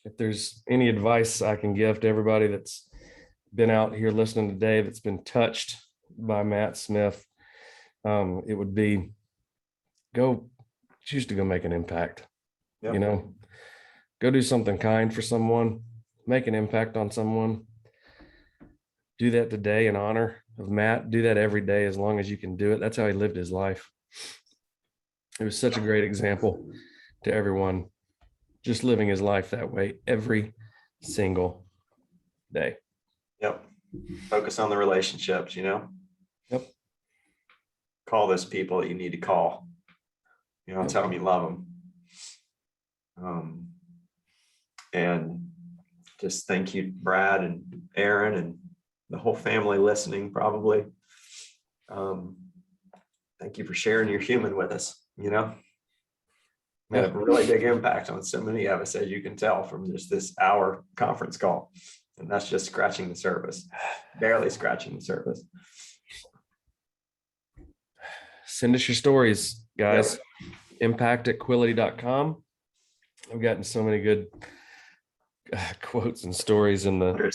if there's any advice I can give to everybody that's been out here listening today, that's been touched by Matt Smith, it would be choose to go make an impact. Yep. Go do something kind for someone, make an impact on someone. Do that today in honor of Matt. Do that every day as long as you can do it. That's how he lived his life. It was such a great example to everyone, just living his life that way every single day. Yep. Focus on the relationships, Yep. Call those people that you need to call. Tell them you love them. And just thank you, Brad and Aaron and the whole family listening, probably. Thank you for sharing your human with us. Had a really big impact on so many of us, as you can tell from just this hour conference call. And that's just scratching the surface, barely scratching the surface. Send us your stories, guys. impact@quility.com. I've gotten so many good quotes and stories in the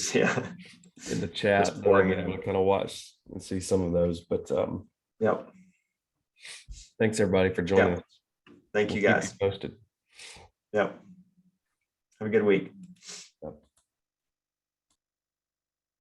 chat. I'm going to kind of watch and see some of those. But yep. Thanks everybody for joining us. Thank you, guys. Keep you posted. Yep. Have a good week.